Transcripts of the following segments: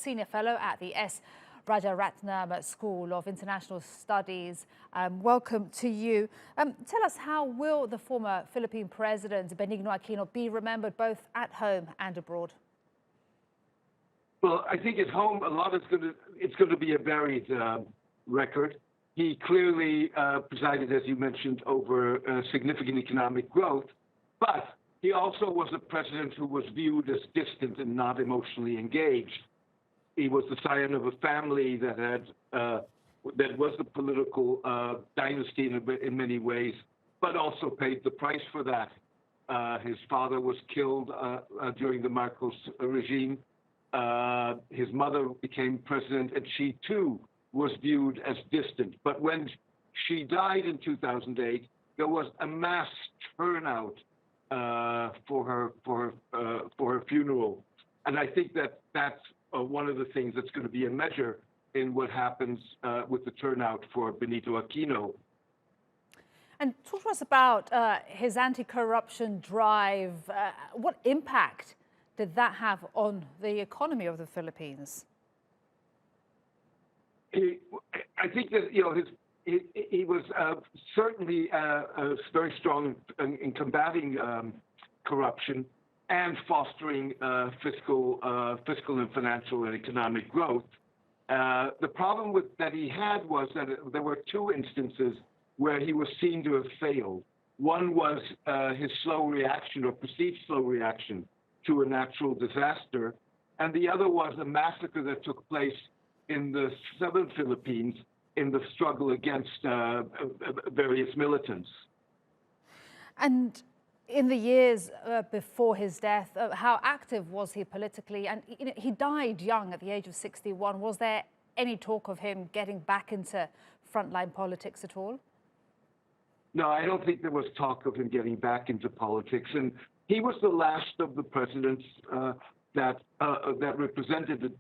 Senior Fellow at the Rajaratnam School of International Studies. Welcome to you. Tell us, how will the former Philippine President Benigno Aquino be remembered both at home and abroad? Well, I think at home, it's going to be a varied record. He clearly presided, as you mentioned, over significant economic growth, but he also was a president who was viewed as distant and not emotionally engaged. He was the scion of a family that was a political dynasty in many ways, but also paid the price for that. His father was killed during the Marcos regime. His mother became president, and she too was viewed as distant. But when she died in 2008, there was a mass turnout for her funeral, and I think that's one of the things that's going to be a measure in what happens with the turnout for Benigno Aquino. And talk to us about his anti-corruption drive. What impact did that have on the economy of the Philippines? I think that he was certainly very strong in combating corruption and fostering fiscal and financial and economic growth. The problem that he had was that there were two instances where he was seen to have failed. One was his slow reaction, or perceived slow reaction, to a natural disaster, and the other was a massacre that took place in the southern Philippines in the struggle against various militants. And in the years before his death, how active was he politically? And he died young at the age of 61. Was there any talk of him getting back into frontline politics at all? No, I don't think there was talk of him getting back into politics. And he was the last of the presidents that represented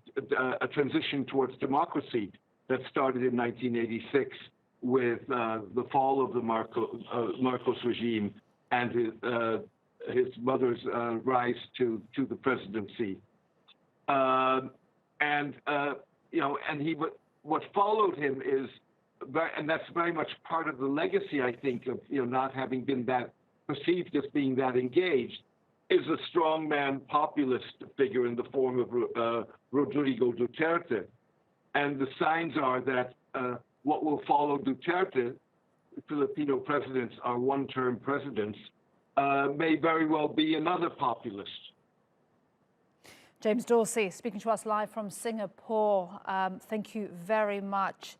a transition towards democracy that started in 1986 with the fall of the Marcos regime and his mother's rise to the presidency. What followed him is, and that's very much part of the legacy, I think, of not having been that perceived as being that engaged, is a strongman populist figure in the form of Rodrigo Duterte. And the signs are that what will follow Duterte, Filipino presidents are one-term presidents, may very well be another populist. James Dorsey speaking to us live from Singapore. Thank you very much.